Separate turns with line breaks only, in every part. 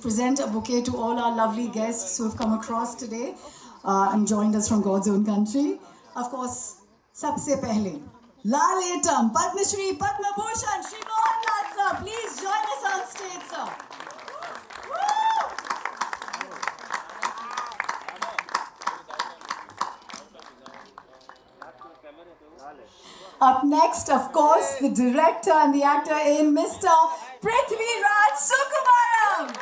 present a bouquet to all our lovely guests who have come across today and joined us from God's own country. Of course, sabse pehle, Laletam, Padma Shri, Padma Bhushan, Shri Mohanlal sir, please join us on stage, sir. Up next, of course, the director and the actor in Mr. Prithviraj Sukumaran.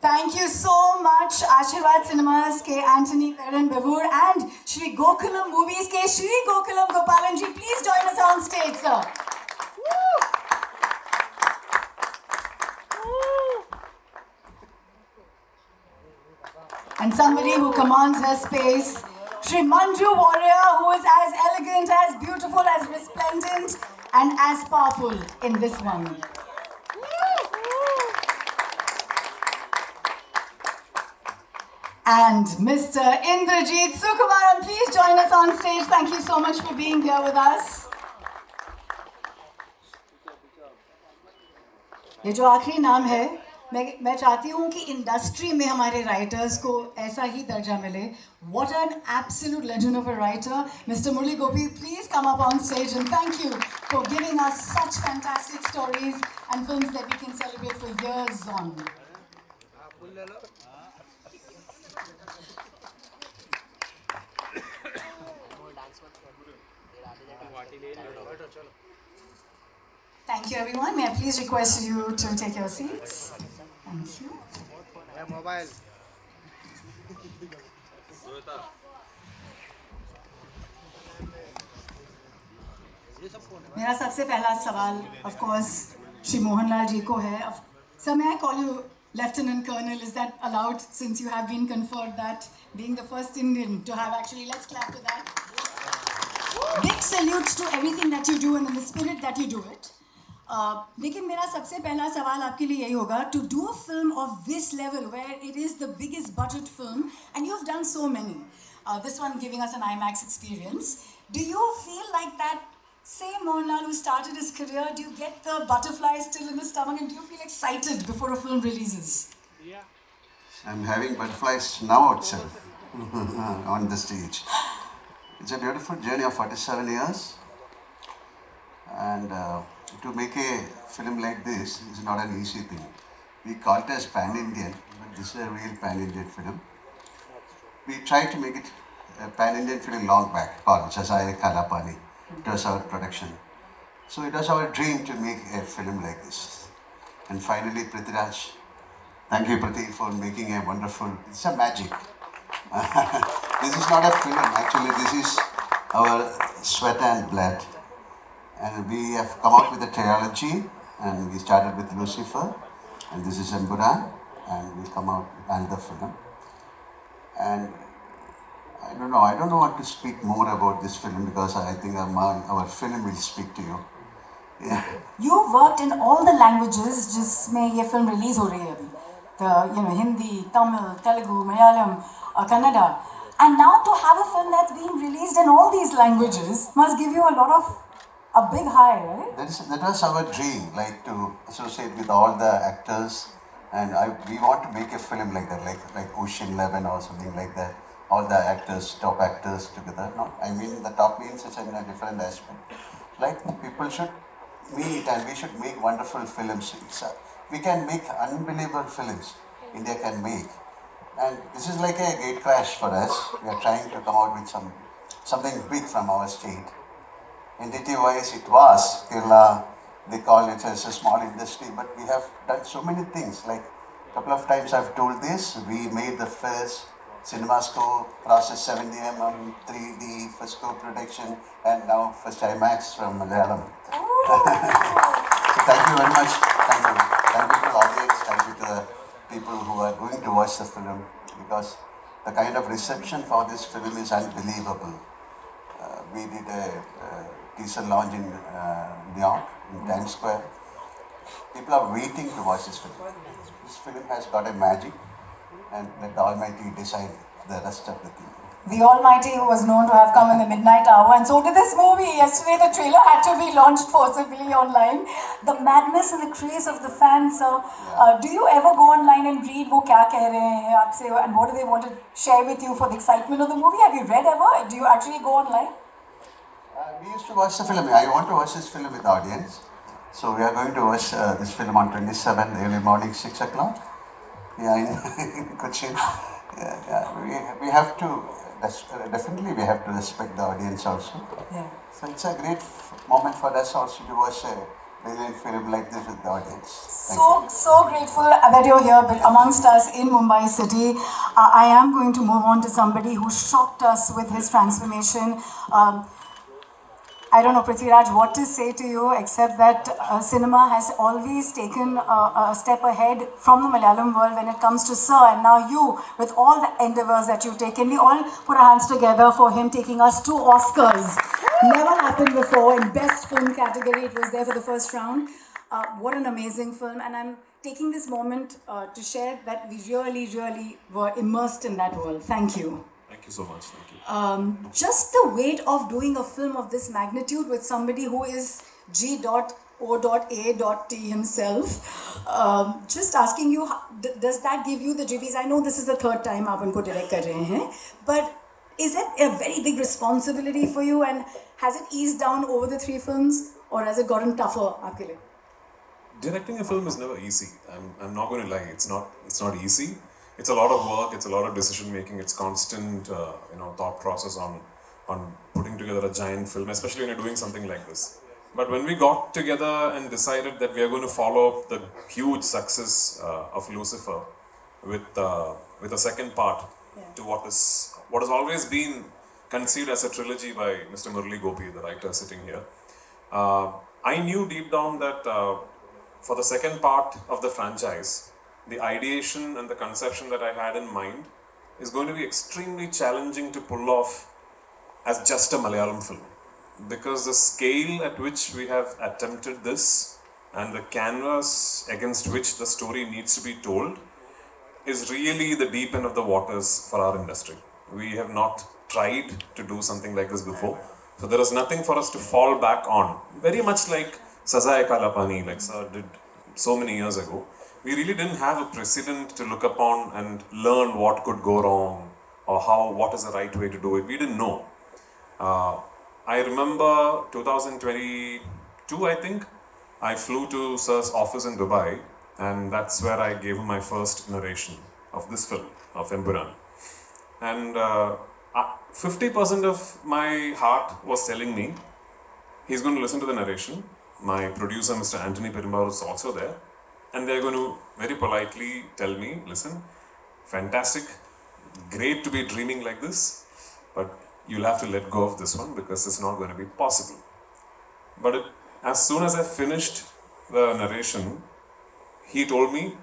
Thank you so much, Ashirwad Cinemas ke Anthony Karan Bavur and Shri Gokulam Movies ke Shri Gokulam Gopalan ji. Please join us on stage, sir. And somebody who commands her space, Shri Manju Warrier, who is as elegant, as beautiful, as resplendent, and as powerful in this one. And Mr. Indrajith Sukumaran, please join us on stage. Thank you so much for being here with us. ये जो आखिरी नाम है, मैं चाहती हूँ कि industry में हमारे राइटर्स को ऐसा ही दर्जा मिले. What an absolute legend of a writer, Mr. Murli Gopi. Please come up on stage and thank you for giving us such fantastic stories and films that we can celebrate for years on. Thank you, everyone. May I please request you to take your seats? Thank you. Mobile. मेरा सबसे पहला सवाल, of course, Shri Mohanlal ji को है. Sir, may I call you Lieutenant Colonel? Is that allowed since you have been conferred that, being the first Indian to have actually? Let's clap to that. Big salutes to everything that you do and in the spirit that you do it. लेकिन मेरा सबसे पहला सवाल आपके लिए यही होगा, to do a film of this level where it is the biggest budget film and you've done so many, this one giving us an IMAX experience, do you feel like that same Mohanlal who started his career, do you get the butterflies still in the stomach and do you feel excited before a film releases? Yeah.
I'm having butterflies now itself on the stage. It's a beautiful journey of 47 years and to make a film like this is not an easy thing. We call it as pan-Indian, but this is a real pan-Indian film. We tried to make it a pan-Indian film long back, called Chasai Kalapani. It was our production. So it was our dream to make a film like this. And finally, Prithviraj, thank you Priti for making a wonderful, it's a magic. This is not a film, actually this is our sweat and blood. And we have come out with a trilogy, and we started with Lucifer, and this is Empuraan, and we'll come out with another film. And I don't know what to speak more about this film because I think our film will speak to you. Yeah.
You've worked in all the languages जिसमें ये film release हो रही है अभी. The Hindi, Tamil, Telugu, Malayalam, Kannada, and now to have a film that's being released in all these languages must give you a big high, right?
That was our dream, like to associate with all the actors, and we want to make a film like that, like Ocean 11 or something like that. All the actors, top actors together. No, I mean the top means it's in a different aspect. Like people should meet and we should make wonderful films. We can make unbelievable films. India can make, and this is like a gate crash for us. We are trying to come out with something big from our state. Entity-wise, it was Kerala. They call it as a small industry, but we have done so many things. Like a couple of times I've told this. We made the first CinemaScope, process 70mm, 3D, first co-production, and now first IMAX from Malayalam. So thank you very much. Thank you. Thank you to the audience. Thank you to the people who are going to watch the film, because the kind of reception for this film is unbelievable. We did a teaser launch in New York, in Times Square. People are waiting to watch this film. This film has got a magic, and let the Almighty decide the rest of the thing.
the Almighty, who was known to have come in the midnight hour, and so did this movie. Yesterday, the trailer had to be launched forcibly online. The madness and the craze of the fans. Do you ever go online and read वो क्या कह रहे हैं आपसे, and what do they want to share with you for the excitement of the movie? Have you read ever? Do you actually go online?
We used to watch the film. I want to watch this film with the audience. So we are going to watch this film on 27th, early morning, 6 o'clock. Yeah, in Cochin. We have to, definitely we have to respect the audience also.
Yeah.
So it's a great moment for us also to watch a brilliant film like this with the audience.
So grateful that you're here amongst us in Mumbai city. I am going to move on to somebody who shocked us with his transformation. I don't know, Prithviraj, what to say to you, except that cinema has always taken a step ahead from the Malayalam world when it comes to Sir, and now you, with all the endeavors that you've taken, we all put our hands together for him taking us to Oscars. Never happened before. In Best Film category, it was there for the first round. What an amazing film, and I'm taking this moment to share that we really were immersed in that world. Thank you.
Thank you so much. Thank you.
Just the weight of doing a film of this magnitude with somebody who is G.O.A.T himself. Just asking you, does that give you the jibbies? I know this is the third time आप उनको direct कर रहे हैं, but is it a very big responsibility for you, and has it eased down over the 3 films, or has it gotten tougher आपके लिए?
Directing a film is never easy. I'm not going to lie. It's not easy. It's a lot of work. It's a lot of decision making. It's constant, thought process on putting together a giant film, especially when you're doing something like this. But when we got together and decided that we are going to follow up the huge success of Lucifer with a second part to what has always been conceived as a trilogy by Mr. Murali Gopi, the writer sitting here, I knew deep down that for the second part of the franchise, the ideation and the conception that I had in mind is going to be extremely challenging to pull off as just a Malayalam film. Because the scale at which we have attempted this and the canvas against which the story needs to be told is really the deep end of the waters for our industry. We have not tried to do something like this before. So there is nothing for us to fall back on. Very much like Saza Kalapani, like Sir did so many years ago. We really didn't have a precedent to look upon and learn what could go wrong or what is the right way to do it. We didn't know. I remember 2022, I think, I flew to Sir's office in Dubai, and that's where I gave him my first narration of this film, of Empuraan. And 50% of my heart was telling me, he's going to listen to the narration. My producer, Mr. Anthony Perumbavoor, is also there. And they're going to very politely tell me, listen, fantastic, great to be dreaming like this, but you'll have to let go of this one because it's not going to be possible. But as soon as I finished the narration, he told me,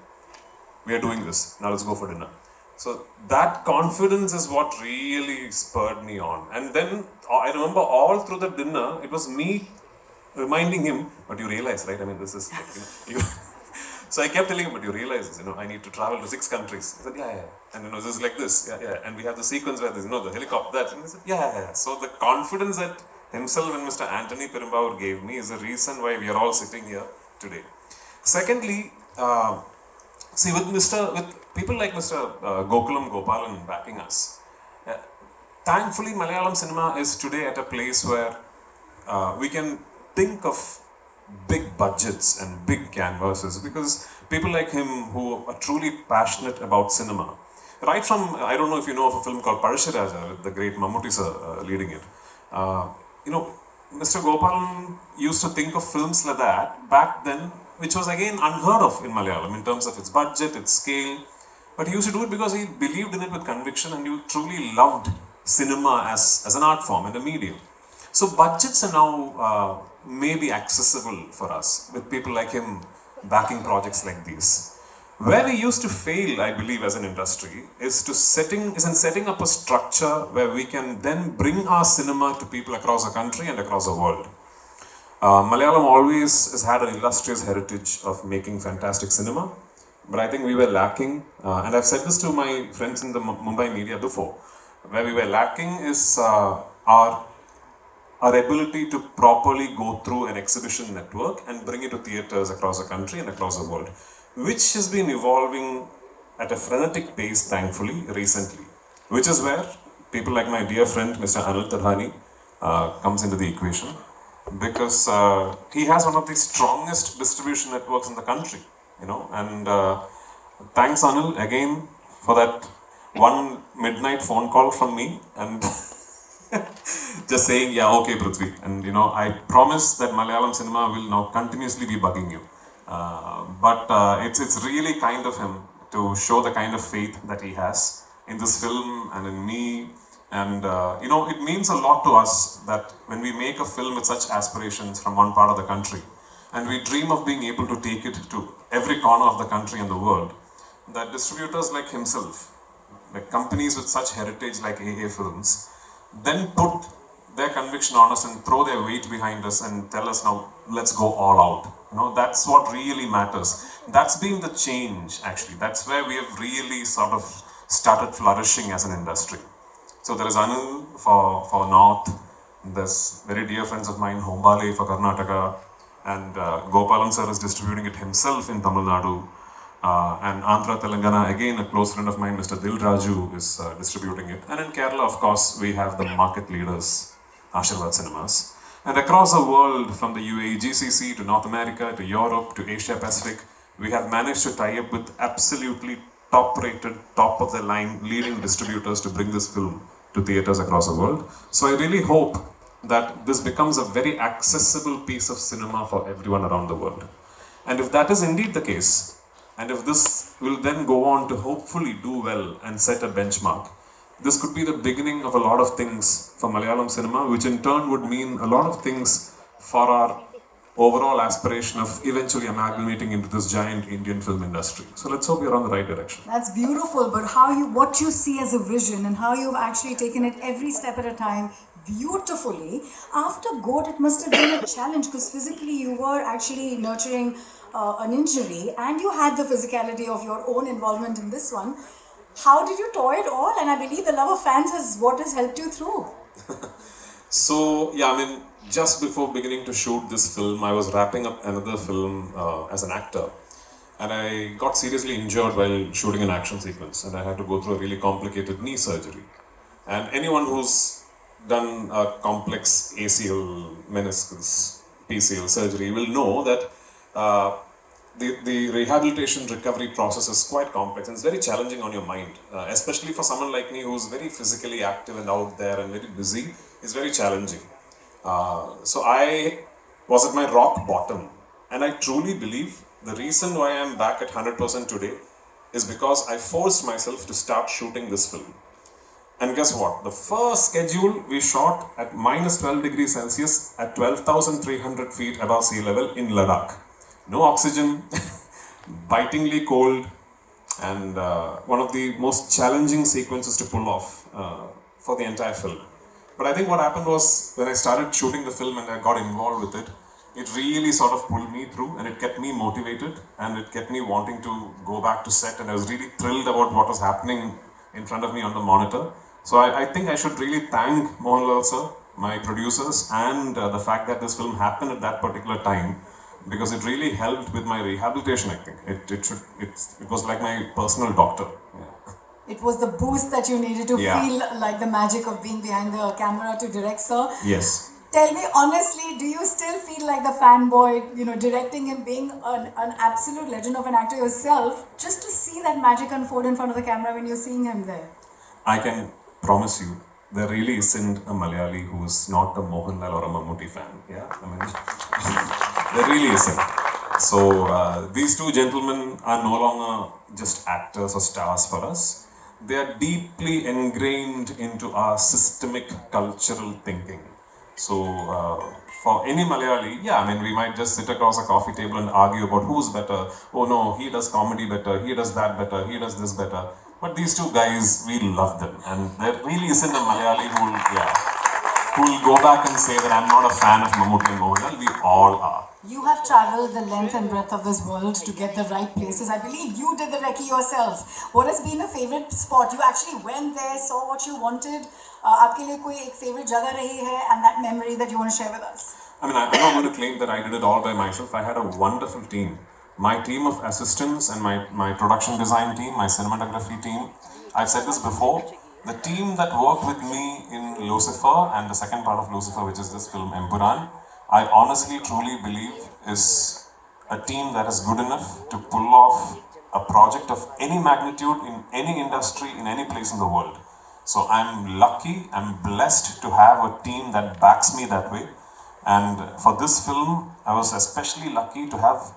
we are doing this, now let's go for dinner. So that confidence is what really spurred me on. And then I remember all through the dinner, it was me reminding him, but you realize, right? I mean, this is, So I kept telling him, but you realize, I need to travel to 6 countries. He said, yeah. And this is like this, yeah. And we have the sequence where there's, the helicopter, that. And he said, yeah. So the confidence that himself and Mr. Anthony Perumbavoor gave me is the reason why we are all sitting here today. Secondly, with people like Mr. Gokulam Gopalan backing us, thankfully Malayalam cinema is today at a place where we can think of big budgets and big canvases because people like him who are truly passionate about cinema, right from, I don't know if you know of a film called Parasharaja with the great Mammootty sir leading it. Mr. Gopalan used to think of films like that back then, which was again unheard of in Malayalam in terms of its budget, its scale. But he used to do it because he believed in it with conviction and he truly loved cinema as an art form and a medium. So budgets are now maybe accessible for us with people like him backing projects like these. Where we used to fail, I believe, as an industry is in setting up a structure where we can then bring our cinema to people across the country and across the world. Malayalam always has had an illustrious heritage of making fantastic cinema, but I think we were lacking, and I've said this to my friends in the Mumbai media before, Where we were lacking is our ability to properly go through an exhibition network and bring it to theaters across the country and across the world, which has been evolving at a frenetic pace, thankfully, recently. Which is where people like my dear friend, Mr. Anil Tadhani, comes into the equation, because he has one of the strongest distribution networks in the country, and thanks Anil again for that one midnight phone call from me, and just saying, yeah, okay, Prithvi. And I promise that Malayalam cinema will now continuously be bugging you. But it's really kind of him to show the kind of faith that he has in this film and in me. And it means a lot to us that when we make a film with such aspirations from one part of the country, and we dream of being able to take it to every corner of the country and the world, that distributors like himself, like companies with such heritage like AA Films, then put their conviction on us and throw their weight behind us and tell us, now let's go all out. That's what really matters. That's been the change, actually. That's where we have really sort of started flourishing as an industry. So there is Anil for North, there's very dear friends of mine, Hombale for Karnataka, and Gopalan sir is distributing it himself in Tamil Nadu. And Andhra Telangana, again a close friend of mine, Mr. Dil Raju, is distributing it. And in Kerala, of course, we have the market leaders, Ashirwad Cinemas. And across the world, from the UAE GCC to North America to Europe to Asia Pacific, we have managed to tie up with absolutely top-rated, top-of-the-line leading distributors to bring this film to theaters across the world. So I really hope that this becomes a very accessible piece of cinema for everyone around the world. And if that is indeed the case, and if this will then go on to hopefully do well and set a benchmark, this could be the beginning of a lot of things for Malayalam cinema, which in turn would mean a lot of things for our overall aspiration of eventually amalgamating into this giant Indian film industry. So let's hope we're on the right direction.
That's beautiful, but what you see as a vision and how you've actually taken it every step at a time beautifully. After GOAT, it must have been a challenge because physically you were actually nurturing an injury and you had the physicality of your own involvement in this one. How did you toy it all? And I believe the love of fans is what has helped you through.
So, yeah, just before beginning to shoot this film, I was wrapping up another film as an actor. And I got seriously injured while shooting an action sequence. And I had to go through a really complicated knee surgery. And anyone who's done a complex ACL, meniscus, PCL surgery will know that the rehabilitation recovery process is quite complex and it's very challenging on your mind, especially for someone like me who's very physically active and out there and very busy. It's very challenging. So I was at my rock bottom, and I truly believe the reason why I'm back at 100% today is because I forced myself to start shooting this film. And guess what? The first schedule we shot at minus 12 degrees Celsius at 12,300 feet above sea level in Ladakh. No oxygen, bitingly cold, and one of the most challenging sequences to pull off for the entire film. But I think what happened was when I started shooting the film and I got involved with it, it really sort of pulled me through and it kept me motivated and it kept me wanting to go back to set, and I was really thrilled about what was happening in front of me on the monitor. So I think I should really thank Mohanlal sir, my producers, and the fact that this film happened at that particular time, because it really helped with my rehabilitation. I think it was like my personal doctor. Yeah.
It was the boost that you needed to feel like the magic of being behind the camera to direct, sir.
Yes.
Tell me honestly, do you still feel like the fanboy, directing and being an absolute legend of an actor yourself, just to see that magic unfold in front of the camera when you're seeing him there?
I can promise you, there really isn't a Malayali who's not a Mohanlal or a Mammootty fan. Yeah, there really isn't. So these two gentlemen are no longer just actors or stars for us. They are deeply ingrained into our systemic cultural thinking. So for any Malayali, we might just sit across a coffee table and argue about who's better. Oh no, he does comedy better, he does that better, he does this better. But these two guys, we love them. And there really isn't a Malayali who will go back and say that I'm not a fan of Mammootty and Mohanlal. We all are.
You have traveled the length and breadth of this world to get the right places. I believe you did the recce yourself. What has been a favorite spot? You actually went there, saw what you wanted. आपके लिए कोई एक favorite जगह रही है, and that memory that you want to share with us?
I mean, I'm not going to claim that I did it all by myself. I had a wonderful team. My team of assistants and my production design team, my cinematography team. I've said this before. The team that worked with me in Lucifer and the second part of Lucifer, which is this film Empuraan, I honestly, truly believe is a team that is good enough to pull off a project of any magnitude in any industry, in any place in the world. So I'm lucky, I'm blessed to have a team that backs me that way. And for this film, I was especially lucky to have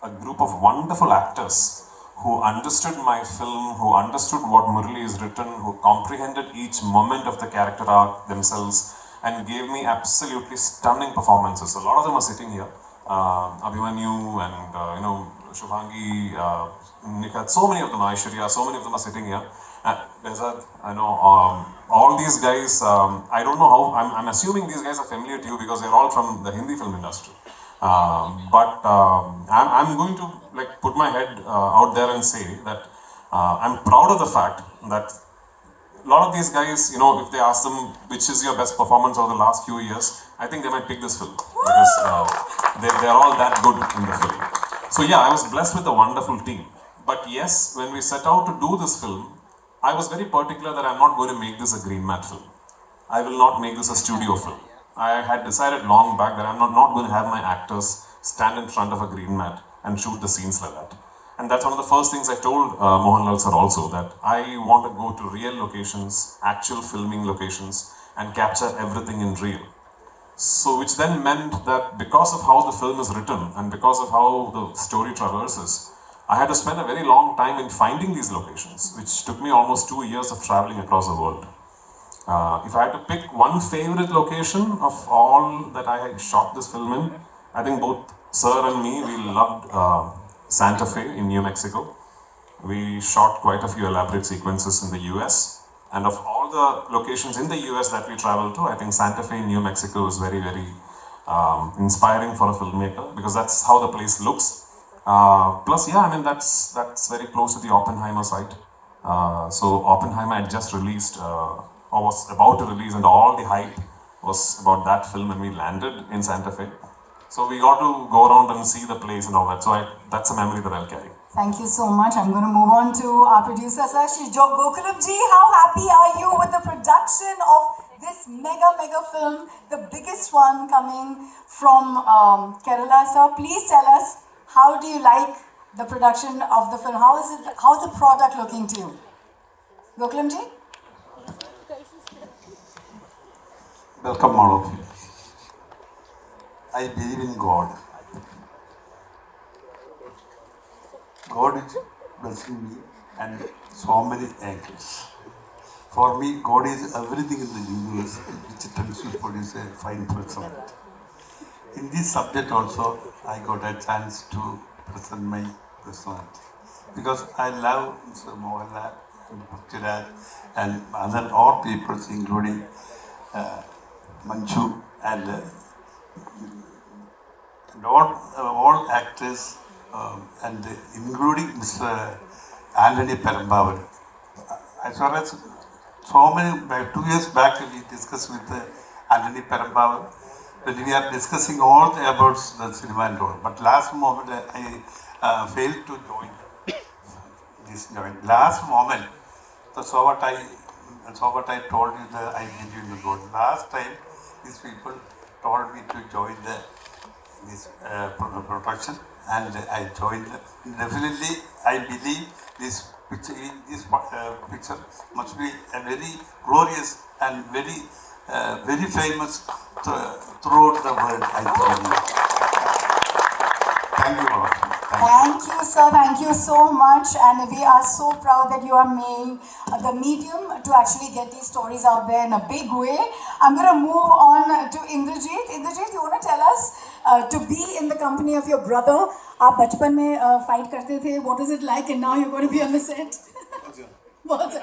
a group of wonderful actors who understood my film, who understood what Murali is written, who comprehended each moment of the character arc themselves, and gave me absolutely stunning performances. A lot of them are sitting here. Abhimanyu and Shubhangi, Nikat, so many of them, Aishwarya, so many of them are sitting here. Behzad, I know all these guys. I don't know how. I'm assuming these guys are familiar to you because they're all from the Hindi film industry. I'm going to like put my head out there and say that I'm proud of the fact that a lot of these guys, if they ask them which is your best performance over the last few years, I think they might pick this film because they're all that good in the film. So yeah, I was blessed with a wonderful team. But yes, when we set out to do this film, I was very particular that I'm not going to make this a green mat film. I will not make this a studio film. I had decided long back that I'm not going to have my actors stand in front of a green mat and shoot the scenes like that. And that's one of the first things I told Mohanlal sir also, that I want to go to real locations, actual filming locations, and capture everything in real. So which then meant that because of how the film is written and because of how the story traverses, I had to spend a very long time in finding these locations, which took me almost 2 years of traveling across the world. If I had to pick one favorite location of all that I had shot this film in, I think both Sir and me, we loved Santa Fe in New Mexico. We shot quite a few elaborate sequences in the US. And of all the locations in the US that we traveled to, I think Santa Fe in New Mexico is very, very inspiring for a filmmaker because that's how the place looks. Plus, yeah, I mean, that's very close to the Oppenheimer site. So Oppenheimer had just released, or was about to release, and all the hype was about that film, and we landed in Santa Fe. So we got to go around and see the place and all that. So that's a memory that I'll carry.
Thank you so much. I'm going to move on to our producer, sir, Shri Gokulam ji. How happy are you with the production of this mega film, the biggest one coming from Kerala, sir? Please tell us, how do you like the production of the film? How's the product looking to you? Gokulam ji?
Welcome all of you. I believe in God. God is blessing me and so many angels. For me, God is everything in the universe which tends to produce a fine person. In this subject also, I got a chance to present my personality. Because I love Mr. Mohanlal and Prithviraj and other all people, including Manju and all actors and including Mr. Anthony Perambavan. As far as so many, 2 years back we discussed with Anthony Perambavan when we are discussing all about the cinema and all. But last moment I failed to join this joint. Last moment, so what I told you that I give you the God. Last time these people told me to join this production, and I joined. Definitely, I believe this picture must be a very glorious and very famous throughout the world. I believe. Thank you all.
Thank you, sir. Thank you so much. And we are so proud that you are making the medium to actually get these stories out there in a big way. I'm going to move on to Indrajith. Indrajith, you want to tell us to be in the company of your brother? आप बचपन में fight करते थे. What is it like? And now you're going to be on the set. बहुत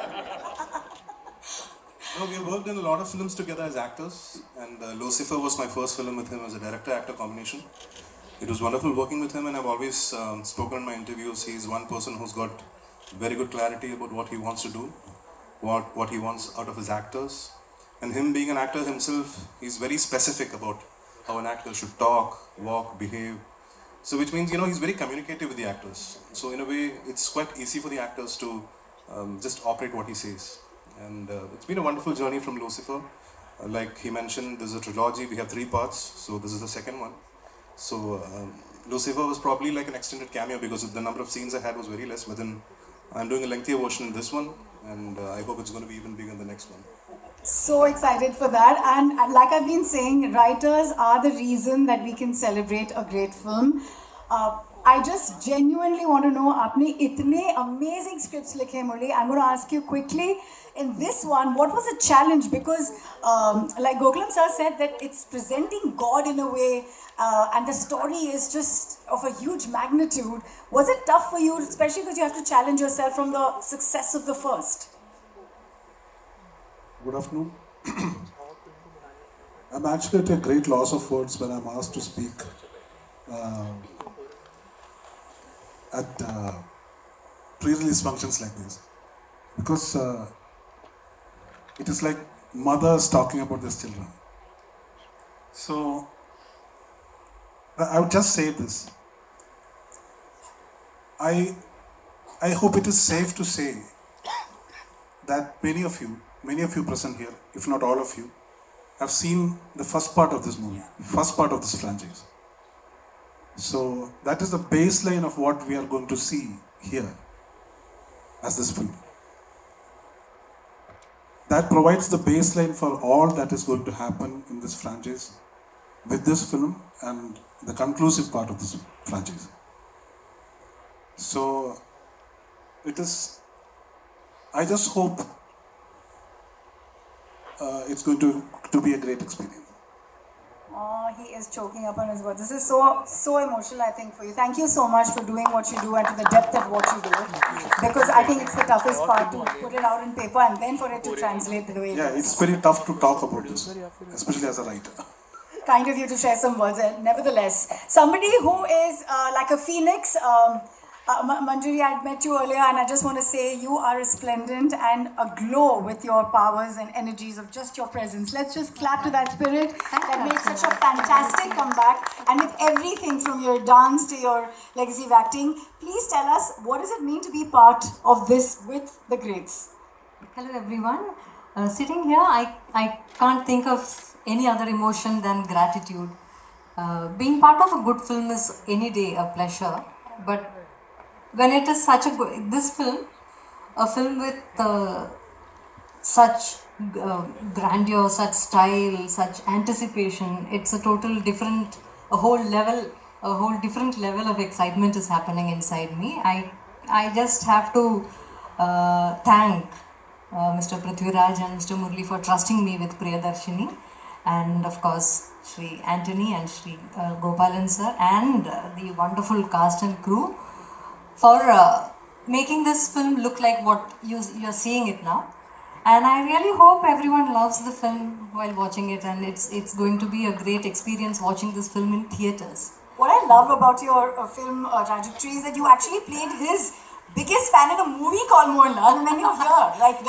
No, we have worked in a lot of films together as actors, and Lucifer was my first film with him as a director-actor combination. It was wonderful working with him, and I've always spoken in my interviews. He's one person who's got very good clarity about what he wants to do, what he wants out of his actors. And him being an actor himself, he's very specific about how an actor should talk, walk, behave. So which means, he's very communicative with the actors. So in a way, it's quite easy for the actors to just operate what he says. And it's been a wonderful journey from Lucifer. Like he mentioned, there's a trilogy, we have 3 parts, so this is the second one. So Lucifer was probably like an extended cameo because the number of scenes I had was very less, but then I'm doing a lengthier version in this one, and I hope it's going to be even bigger in the next one.
So excited for that, and like I've been saying, writers are the reason that we can celebrate a great film. I just genuinely want to know, आपने इतने amazing scripts लिखे हैं मुरली. I'm going to ask you quickly, in this one, what was the challenge? Because like Gokulam sir said, that it's presenting God in a way, and the story is just of a huge magnitude. Was it tough for you, especially because you have to challenge yourself from the success of the first?
Good afternoon. I'm actually at a great loss of words when I'm asked to speak at pre-release functions like this, because it is like mothers talking about their children. So I would just say this. I hope it is safe to say that many of you present here, if not all of you, have seen the first part of this movie, first part of this franchise. So that is the baseline of what we are going to see here as this film. That provides the baseline for all that is going to happen in this franchise with this film and the conclusive part of this franchise. So I just hope it's going to be a great experience.
Oh, he is choking up on his words. This is so emotional, I think, for you. Thank you so much for doing what you do and to the depth of what you do. Because I think it's the toughest part to put it out in paper and then for it to translate the way it is.
It's very tough to talk about this, especially as a writer.
Kind of you to share some words, nevertheless. Somebody who is like a phoenix. Manju, I had met you earlier, and I just want to say you are resplendent and aglow with your powers and energies of just your presence. Let's just clap to that spirit that made such a fantastic comeback. And with everything from your dance to your legacy of acting, please tell us, what does it mean to be part of this with the greats?
Hello everyone. Sitting here, I can't think of any other emotion than gratitude. Being part of a good film is any day a pleasure, but when it is such a good, this film, a film with such grandeur, such style, such anticipation, it's a whole different level of excitement is happening inside me. I just have to thank Mr. Prithviraj and Mr. Murli for trusting me with Priyadarshini, and of course Shri Anthony and Shri Gopalan sir and the wonderful cast and crew for making this film look like what you're seeing it now. And I really hope everyone loves the film while watching it, and it's going to be a great experience watching this film in theatres.
What I love about your film trajectory is that you actually played his biggest fan in a movie called Mohanlal, and then you're here, like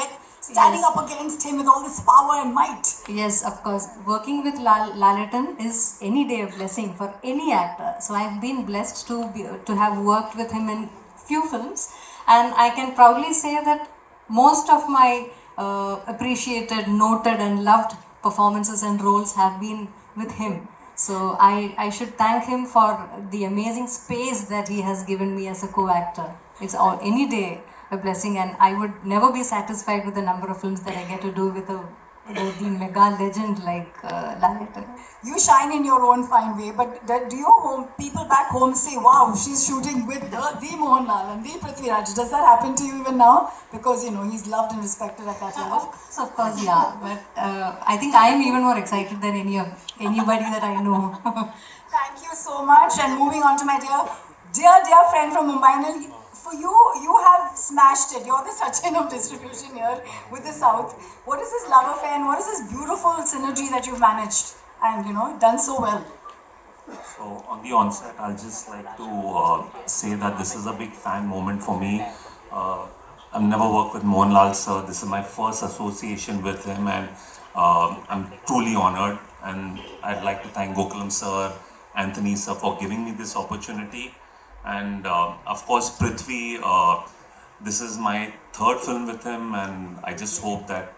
standing up against him with all this power and might.
Yes, of course. Working with Lalaton is any day a blessing for any actor. So I've been blessed to have worked with him in few films, and I can proudly say that most of my appreciated, noted and loved performances and roles have been with him. So I should thank him for the amazing space that he has given me as a co-actor. It's any day a blessing, and I would never be satisfied with the number of films that I get to do with the mega legend like Lalaton.
You shine in your own fine way, but do your people back home say, wow, she's shooting with the Mohanlal and the Prithviraj? Does that happen to you even now? Because, he's loved and respected at that level.
Of course, yeah. But I think I'm even more excited than anybody that I know.
Thank you so much. And moving on to my dear friend from Mumbai. For you have smashed it. You're the Sachin of distribution here with the South. What is this love affair and what is this beautiful synergy that you've managed and, done so well?
So on the onset, I'll just like to say that this is a big fan moment for me. I've never worked with Mohanlal sir. This is my first association with him, and I'm truly honored. And I'd like to thank Gokulam sir, Anthony sir for giving me this opportunity. And of course, Prithvi. This is my third film with him, and I just hope that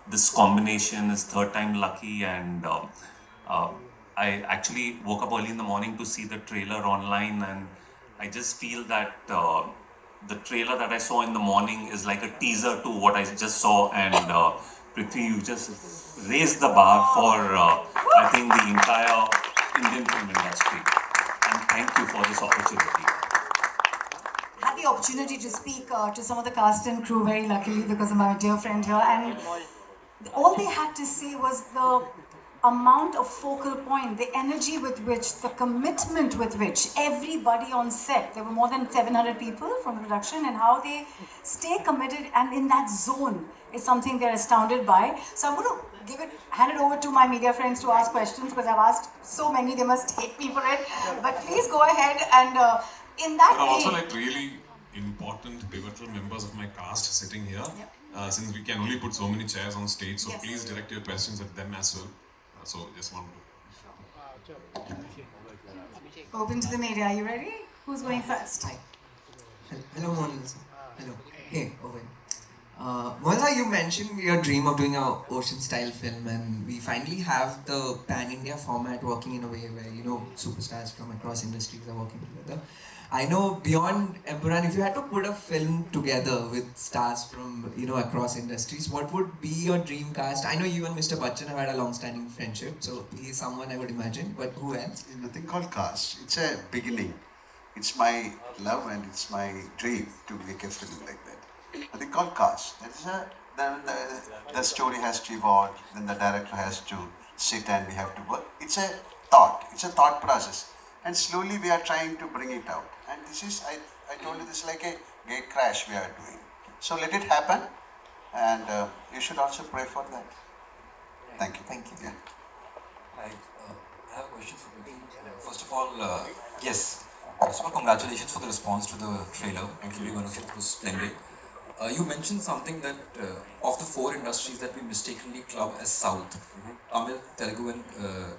this combination is third time lucky. And uh, I actually woke up early in the morning to see the trailer online, and I just feel that the trailer that I saw in the morning is like a teaser to what I just saw. And Prithvi, you just raised the bar for I think the entire Indian film industry. And thank you for this opportunity.
Had the opportunity to speak to some of the cast and crew very luckily because of my dear friend here, and all they had to say was the amount of focal point, the energy with which, the commitment with which everybody on set, there were more than 700 people from the production, and how they stay committed and in that zone is something they're astounded by. So I'm going to hand it over to my media friends to ask questions, because I've asked so many, they must hate me for it. But please go ahead and in that
I've also
vein,
like really important pivotal members of my cast sitting here.
Yep.
Since we can only put so many chairs on stage, so
Yes.
please direct your questions at them as well. So just want to.
open to the media. Are you ready? Who's going first?
Hi. Hello, Mohanlal. Hello. Hey, Owen. Mohanlal, you mentioned your dream of doing a ocean-style film, and we finally have the pan-India format working in a way where, you know, superstars from across industries are working together. I know beyond Empuraan, if you had to put a film together with stars from, you know, across industries, what would be your dream cast? I know you and Mr. Bachchan have had a long-standing friendship, so he's someone I would imagine, but who else?
There's nothing called cast. It's a beginning. It's my love and it's my dream to make a film like that. Nothing called cast. That is the story has to evolve, then the director has to sit and we have to work. It's a thought. It's a thought process. And slowly we are trying to bring it out. And this is, I told you, this is like a gate crash we are doing. So let it happen, and you should also pray for that. Thank you.
Thank you.
Yeah.
I have a question for you. First of all, yes, first of all, congratulations for the response to the trailer. Actually, one of it was splendid. You mentioned something that of the four industries that we mistakenly club as South, Tamil, Telugu and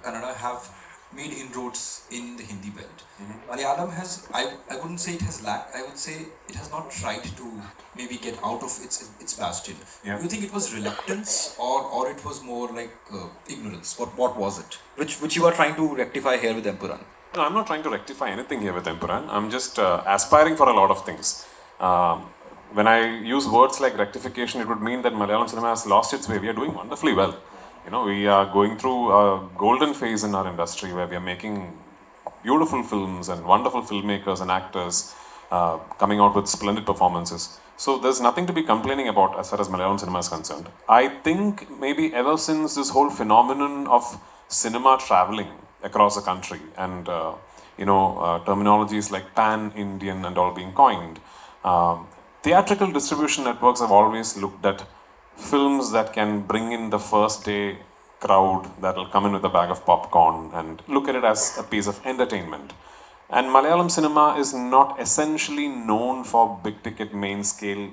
Kannada have made inroads in the Hindi belt. Malayalam has, I wouldn't say it has lacked, I would say it has not tried to maybe get out of its bastion.
Yeah.
Do you think it was reluctance or it was more like ignorance? What was it? Which you are trying to rectify here with Empuraan?
No, I'm not trying to rectify anything here with Empuraan. I'm just aspiring for a lot of things. When I use words like rectification, it would mean that Malayalam cinema has lost its way. We are doing wonderfully well. You know, we are going through a golden phase in our industry where we are making beautiful films and wonderful filmmakers and actors coming out with splendid performances. So there's nothing to be complaining about as far as Malayalam cinema is concerned. I think maybe ever since this whole phenomenon of cinema traveling across the country and terminologies like pan-Indian and all being coined, theatrical distribution networks have always looked at films that can bring in the first day crowd that will come in with a bag of popcorn and look at it as a piece of entertainment. And Malayalam cinema is not essentially known for big ticket main scale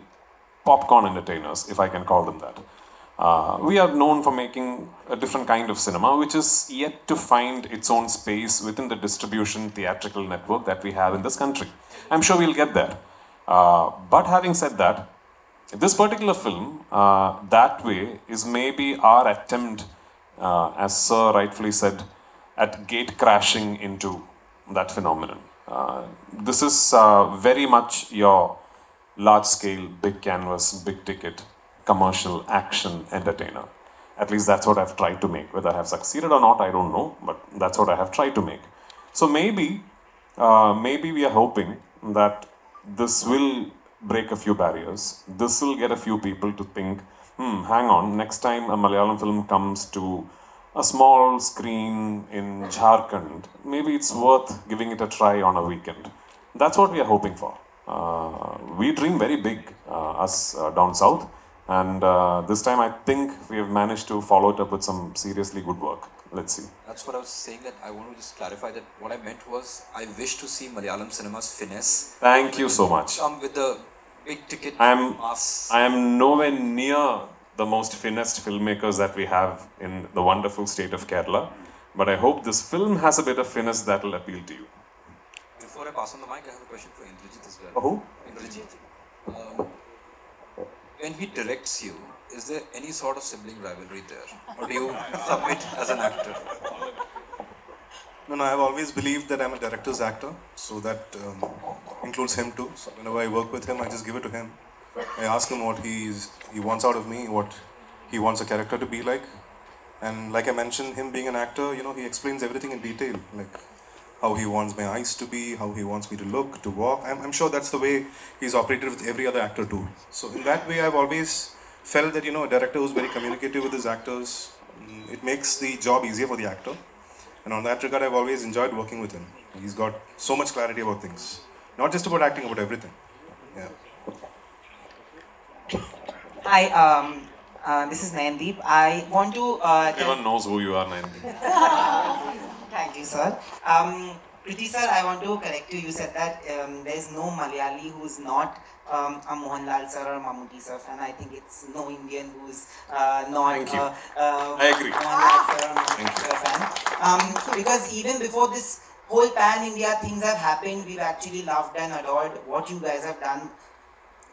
popcorn entertainers, if I can call them that. We are known for making a different kind of cinema, which is yet to find its own space within the distribution theatrical network that we have in this country. I'm sure we'll get there. But having said that, this particular film, that way, is maybe our attempt, as Sir rightfully said, at gate crashing into that phenomenon. This is very much your large-scale, big canvas, big ticket, commercial action entertainer. At least that's what I've tried to make. Whether I have succeeded or not, I don't know, but that's what I have tried to make. So maybe we are hoping that this will break a few barriers. This will get a few people to think, hang on, next time a Malayalam film comes to a small screen in Jharkhand, maybe it's worth giving it a try on a weekend. That's what we are hoping for. We dream very big, us down south, and this time I think we have managed to follow it up with some seriously good work. let's see.
That's what I was saying, that I want to just clarify that what I meant was I wish to see Malayalam cinema's finesse.
Thank you so much.
Come with the big ticket
I
mass.
am nowhere near the most finessed filmmakers that we have in the wonderful state of Kerala, but I hope this film has a bit of finesse that will appeal to you.
Before I pass on the mic, I have a question for Indrajith as well.
Who?
Indrajith. When he directs you, is there any sort of sibling rivalry there? Or do you submit as an actor?
No, I've always believed that I'm a director's actor, so that includes him too. So whenever I work with him, I just give it to him. I ask him what he wants out of me, what he wants a character to be like. And like I mentioned, him being an actor, he explains everything in detail, like how he wants my eyes to be, how he wants me to look, to walk. I'm sure that's the way he's operated with every other actor too. So in that way, I've always felt that, a director who's very communicative with his actors, it makes the job easier for the actor. And on that regard, I've always enjoyed working with him. He's got so much clarity about things. Not just about acting, about everything. Yeah.
Hi, this is Nayandeep. I want to...
Everyone knows who you are, Nandi.
Thank you, sir. Priti sir, I want to correct you. You said that there is no Malayali who's not a Mohanlal sir or Mammootty sir fan. I think it's no Indian who's not
I agree.
Mohanlal sir or Mammootty sir fan. Because even before this whole pan-India things have happened, we've actually loved and adored what you guys have done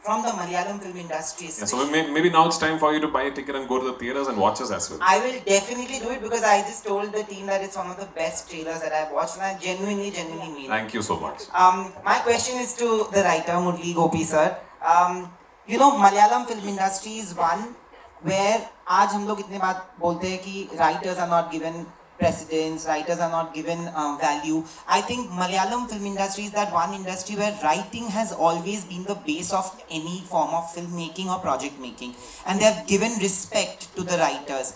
from the Malayalam film industry.
Yeah, so maybe now it's time for you to buy a ticket and go to the theatres and watch us as well.
I will definitely do it because I just told the team that it's one of the best trailers that I've watched, and I genuinely mean it.
Thank you so much.
My question is to the writer, Murli Gopi sir. Malayalam film industry is one where आज हम लोग इतने बात बोलते हैं कि writers are not given precedence, writers are not given value. I think Malayalam film industry is that one industry where writing has always been the base of any form of filmmaking or project making, and they have given respect to the writers.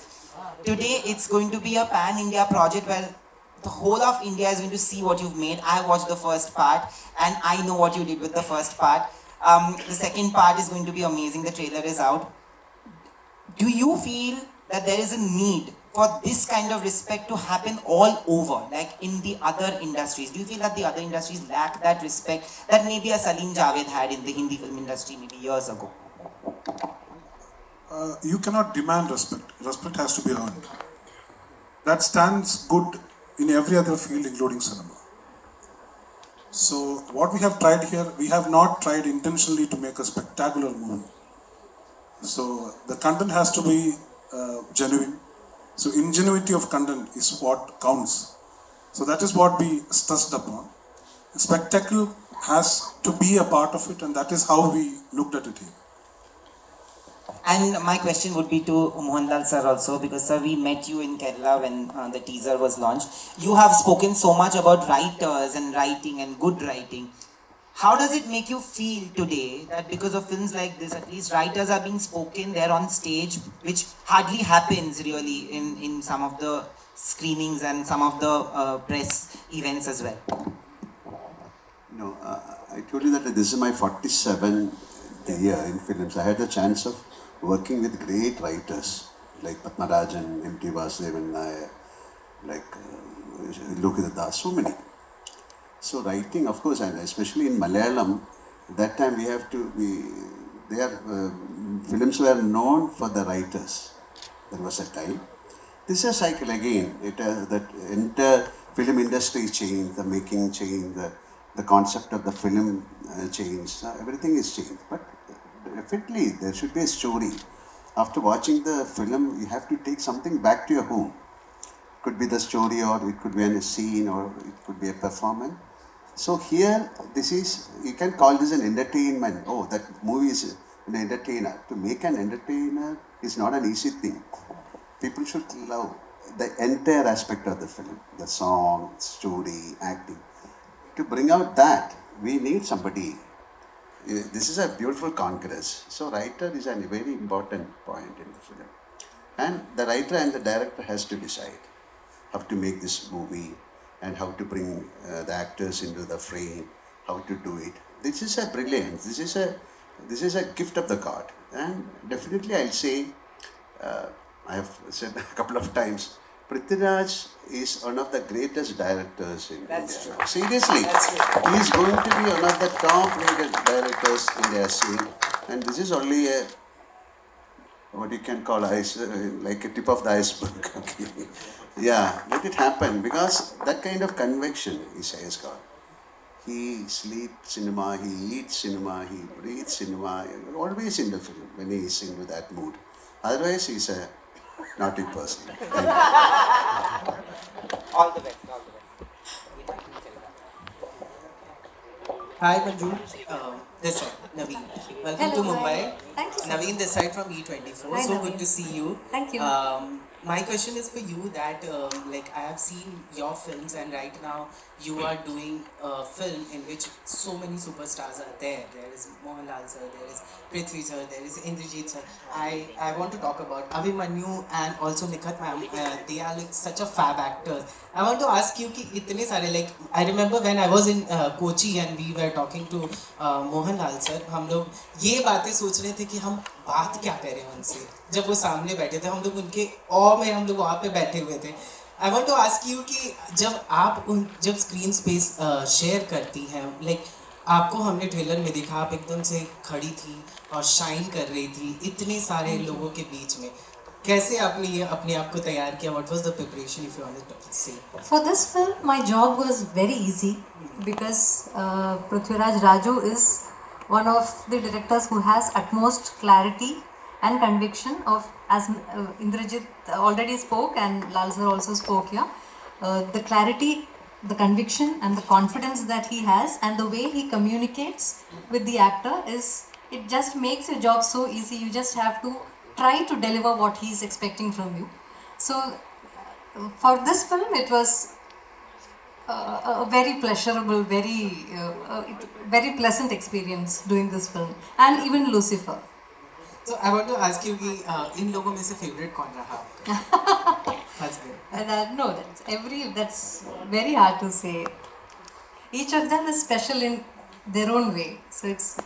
Today it's going to be a pan-India project where the whole of India is going to see what you've made. I watched the first part and I know what you did with the first part. The second part is going to be amazing. The trailer is out. Do you feel that there is a need for this kind of respect to happen all over, like in the other industries? Do you feel that the other industries lack that respect that maybe a Salim Javed had in the Hindi film industry maybe years ago?
You cannot demand respect. Respect has to be earned. That stands good in every other field, including cinema. So what we have tried here, we have not tried intentionally to make a spectacular movie. So the content has to be genuine. So ingenuity of content is what counts. So that is what we stressed upon. Spectacle has to be a part of it, and that is how we looked at it here.
And my question would be to Mohanlal sir also, because sir, we met you in Kerala when the teaser was launched. You have spoken so much about writers and writing and good writing. How does it make you feel today that because of films like this, at least writers are being spoken there on stage, which hardly happens really in some of the screenings and some of the press events as well?
No, I told you that this is my 47th year in films. I had the chance of working with great writers like Padmarajan, M.T. Vasudevan Nair, like Lokita Das, so many. So writing, of course, and especially in Malayalam, that time films were known for the writers. There was a time. This is a cycle again. That entire film industry changed, the making changed, the concept of the film changed. Everything is changed. But definitely there should be a story. After watching the film, you have to take something back to your home. It could be the story, or it could be a scene, or it could be a performance. So here, you can call this an entertainment. Oh, that movie is an entertainer. To make an entertainer is not an easy thing. People should love the entire aspect of the film, the song, story, acting. To bring out that, we need somebody. This is a beautiful congress. So writer is a very important point in the film. And the writer and the director has to decide how to make this movie, and how to bring the actors into the frame, how to do it. This is a brilliance. This is a gift of the God. And definitely I'll say, I have said a couple of times, Prithviraj is one of the greatest directors in
That's
India.
true.
Seriously,
That's true.
he is going to be one of the top-rated directors India has seen, and this is only a what you can call like a tip of the iceberg. Okay. Yeah, let it happen because that kind of conviction he has got. He sleeps cinema, he eats cinema, he breathes cinema, always in the film when he is into that mood. Otherwise, he's a naughty person. Thank you.
All the best. All the best. Hi Manju, this side, Naveen. Welcome
Hello,
to Mumbai.
hi. Thank you so
Naveen, this side from E24.
Hi,
So
Naveen.
good to see you.
Thank you.
My question is for you that like I have seen your films and right now you are doing a film in which so many superstars are there. There is Mohanlal sir, there is Prithvi sir, there is Indrajith sir. I want to talk about Abhimanyu and also Nikhat ma'am. They are like such a fab actors. I want to ask you कि इतने सारे like I remember when I was in Kochi and we were talking to Mohanlal sir, हम लोग ये बातें सोच रहे थे कि हम बात क्या करें उनसे जब वो सामने बैठे थे हम लोग उनके ऑ में हम लोग वहाँ पे बैठे हुए थे. I want to ask you कि जब स्क्रीन स्पेस शेयर करती हैं लाइक आपको हमने ट्रेलर में देखा आप एकदम से खड़ी थी और शाइन कर रही थी इतने सारे लोगों के बीच में कैसे आपने ये अपने आप को तैयार किया what was the preparation if you want to say
For this film, my job was very easy because Prithviraj Raju is one of the directors who has utmost clarity and conviction of, as Indrajit already spoke and Lal sir also spoke here, the clarity, the conviction and the confidence that he has and the way he communicates with the actor is, it just makes your job so easy. You just have to try to deliver what he is expecting from you. So for this film it was a very pleasurable, very pleasant experience doing this film and even Lucifer.
So I want to ask you कि इन लोगों में से favourite कौन रहा आपका? That's good.
And no, that's very hard to say. Each of them is special in their own way, so it's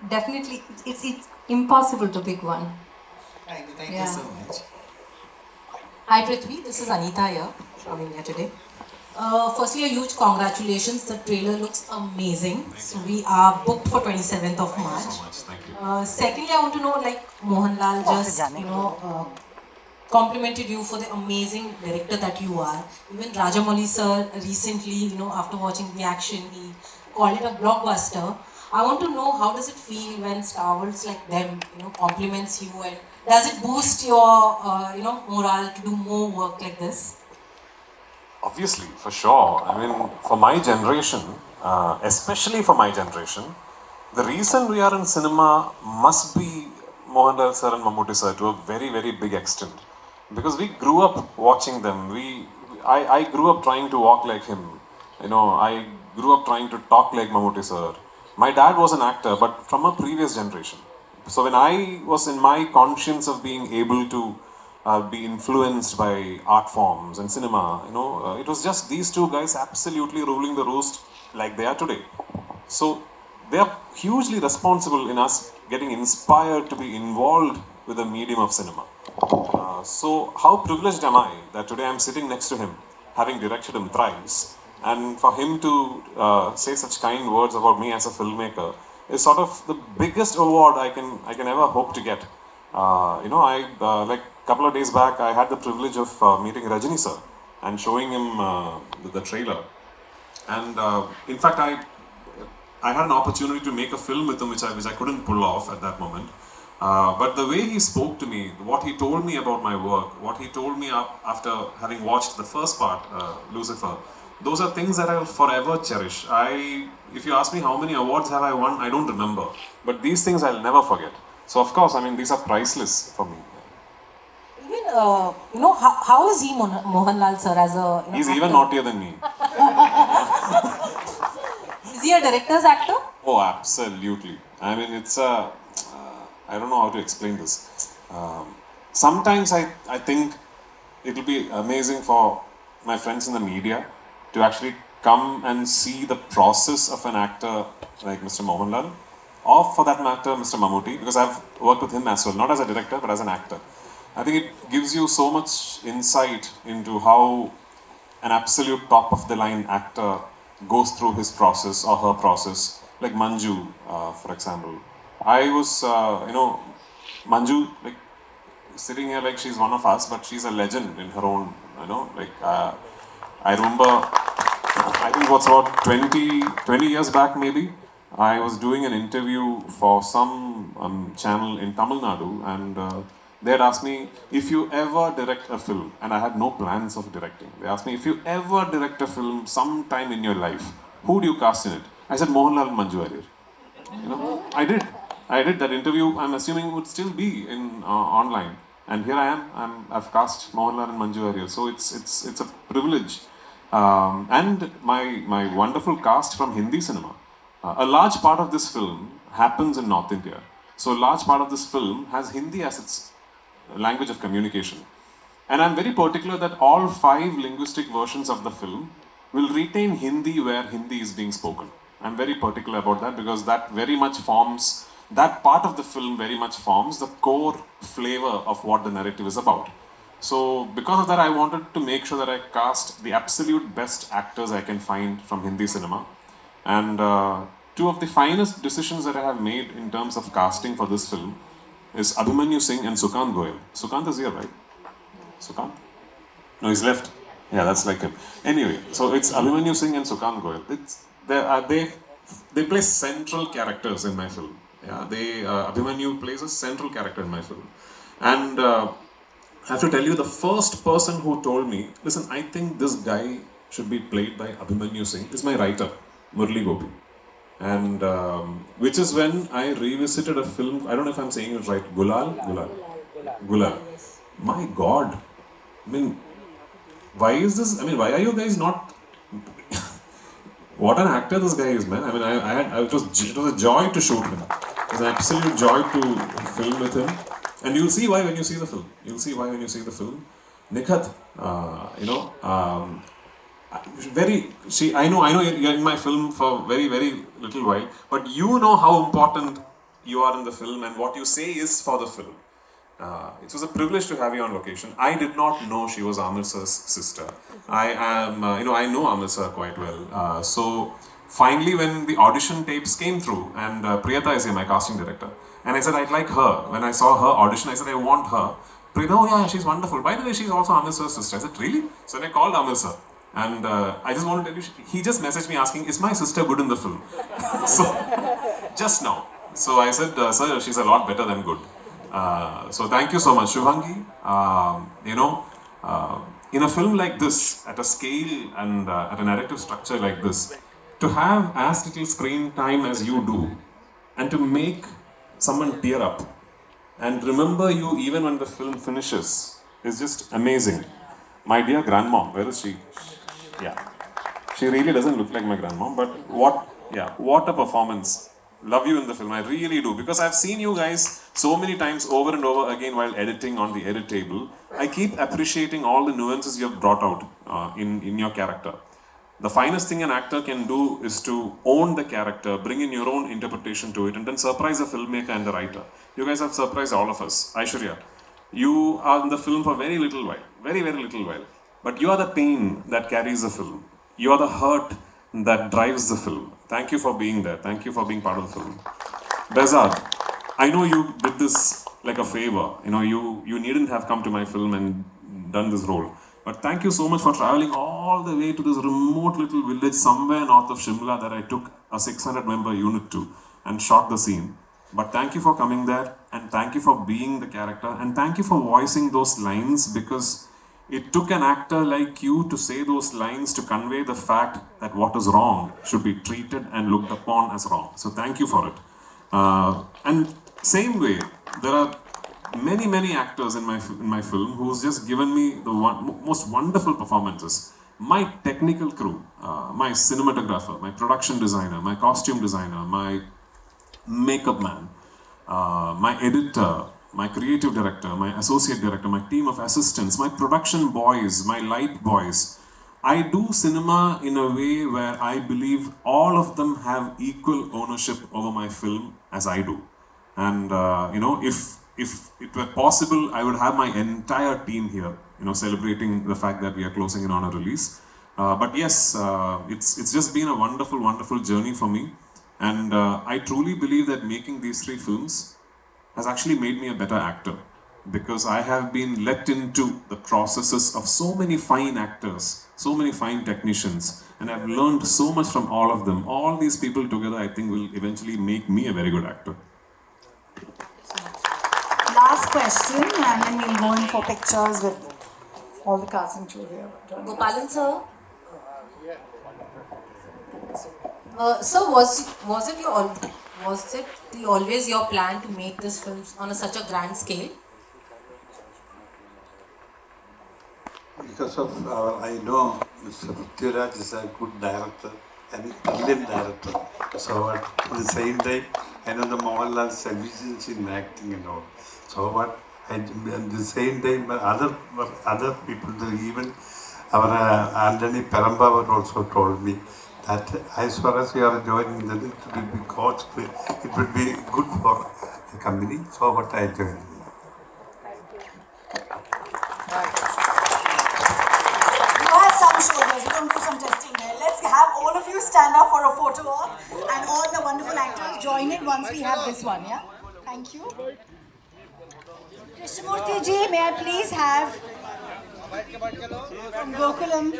definitely it's impossible to pick one.
Thank you so much.
Hi Prithvi, this is Anita here from India today. Firstly, a huge congratulations. The trailer looks amazing. So we are booked for 27th of March.
Thank you.
Secondly, I want to know, like Mohanlal just complimented you for the amazing director that you are. Even Rajamouli sir recently, after watching the action, he called it a blockbuster. I want to know how does it feel when stars like them, compliments you, and does it boost your, morale to do more work like this?
Obviously, for sure. I mean, for my generation, especially for my generation, the reason we are in cinema must be Mohanlal sir and Mammootty sir to a very, very big extent. Because we grew up watching them. I grew up trying to walk like him. I grew up trying to talk like Mammootty sir. My dad was an actor, but from a previous generation. So when I was in my conscience of being able to be influenced by art forms and cinema, it was just these two guys absolutely ruling the roost like they are today. So they are hugely responsible in us getting inspired to be involved with the medium of cinema. So how privileged am I that today I'm sitting next to him, having directed him thrice, and for him to say such kind words about me as a filmmaker is sort of the biggest award I can ever hope to get. Like a couple of days back, I had the privilege of meeting Rajini sir and showing him the trailer. And in fact, I had an opportunity to make a film with him which I couldn't pull off at that moment. But the way he spoke to me, what he told me about my work, what he told me after having watched the first part, Lucifer, those are things that I will forever cherish. If you ask me how many awards have I won, I don't remember. But these things I'll never forget. So of course, I mean, these are priceless for me.
Even, how is he Mohanlal sir as a
He's
actor?
even naughtier than me.
Is he a director's actor?
Oh, absolutely. I mean, it's a... I don't know how to explain this. Sometimes I think it will be amazing for my friends in the media to actually come and see the process of an actor like Mr. Mohanlal, or for that matter, Mr. Mammootty, because I've worked with him as well, not as a director, but as an actor. I think it gives you so much insight into how an absolute top of the line actor goes through his process or her process. Like Manju, for example. I was, Manju, like sitting here like she's one of us, but she's a legend in her own, I remember, I think what's about 20 years back maybe, I was doing an interview for some channel in Tamil Nadu, and they had asked me, if you ever direct a film, and I had no plans of directing, they asked me, if you ever direct a film sometime in your life, who do you cast in it? I said, Mohanlal and Manju Warrier. I did that interview. I'm assuming it would still be in online, and here I am. I've cast Mohanlal and Manju Warrier, so it's a privilege. And my wonderful cast from Hindi cinema. A large part of this film happens in North India, so a large part of this film has Hindi as its language of communication. And I'm very particular that all 5 linguistic versions of the film will retain Hindi where Hindi is being spoken. I'm very particular about that because that part of the film very much forms the core flavor of what the narrative is about. So because of that, I wanted to make sure that I cast the absolute best actors I can find from Hindi cinema. And 2 of the finest decisions that I have made in terms of casting for this film is Abhimanyu Singh and Sukant Goyal. Sukant is here, right? Sukant? No, he's left. Yeah, that's like him. Anyway, so it's Abhimanyu Singh and Sukant Goyal. They play central characters in my film. Yeah, Abhimanyu plays a central character in my film. And I have to tell you, the first person who told me, listen, I think this guy should be played by Abhimanyu Singh, is my writer, Murli Gopi. And which is when I revisited a film, I don't know if I'm saying it right, Gulal. My God, I mean, why are you guys not, what an actor this guy is, man. I mean, it was a joy to shoot him. It was an absolute joy to film with him. And you'll see why when you see the film. Nikhat, I know you're in my film for very, very little while, but you know how important you are in the film and what you say is for the film. It was a privilege to have you on location. I did not know she was Amir sir's sister. I know Amir sir quite well. So finally, when the audition tapes came through, and Priyata is here, my casting director, and I said I'd like her. When I saw her audition, I said I want her. Priyata, oh yeah, she's wonderful. By the way, she's also Amir sir's sister. I said, really? So then I called Amir sir. And I just want to tell you, he just messaged me asking, is my sister good in the film? So, just now. So I said, sir, she's a lot better than good. So thank you so much, Shubhangi. In a film like this, at a scale and at a narrative structure like this, to have as little screen time as you do, and to make someone tear up, and remember you even when the film finishes, is just amazing. My dear grandmom, where is she? Yeah, she really doesn't look like my grandmom, but what a performance. Love you in the film, I really do, because I've seen you guys so many times over and over again while editing on the edit table. I keep appreciating all the nuances you have brought out in your character. The finest thing an actor can do is to own the character, bring in your own interpretation to it, and then surprise the filmmaker and the writer. You guys have surprised all of us. Aishwarya, you are in the film for very little while, very, very little while. But you are the pain that carries the film. You are the hurt that drives the film. Thank you for being there. Thank you for being part of the film. Bezad, I know you did this like a favor. You needn't have come to my film and done this role. But thank you so much for traveling all the way to this remote little village somewhere north of Shimla that I took a 600-member unit to and shot the scene. But thank you for coming there, and thank you for being the character, and thank you for voicing those lines, because it took an actor like you to say those lines to convey the fact that what is wrong should be treated and looked upon as wrong. So thank you for it. And same way, there are many, many actors in my film who's just given me the most wonderful performances. My technical crew, my cinematographer, my production designer, my costume designer, my makeup man, my editor, my creative director, my associate director, my team of assistants, my production boys, my light boys. I do cinema in a way where I believe all of them have equal ownership over my film as I do. And if if it were possible, I would have my entire team here, celebrating the fact that we are closing in on a release. But yes, it's just been a wonderful, wonderful journey for me. And I truly believe that making these 3 films has actually made me a better actor, because I have been let into the processes of so many fine actors, so many fine technicians, and I've learned so much from all of them. All these people together, I think, will eventually make me a very good actor.
Last question, and then we'll go in for pictures with all the cast and crew here.
Gopalan sir. So was it always your plan to make this film on such a grand scale?
Because of I know Mr. Prithviraj is a good director and Indian director. So at the same time, I know the Mohanlal's efficiency in acting and all. So what? At the same time, other people, even our Anthony Perambavar also told me that as far as you are joining, then it will be God's will. It will be good for the company. So what I joined.
Some shoulders, we don't do some testing there. Let's have all of you stand up for a photo op, and all the wonderful actors join in once we have this one, yeah? Thank you. Krishnamurti ji, may I please have from Gokulam.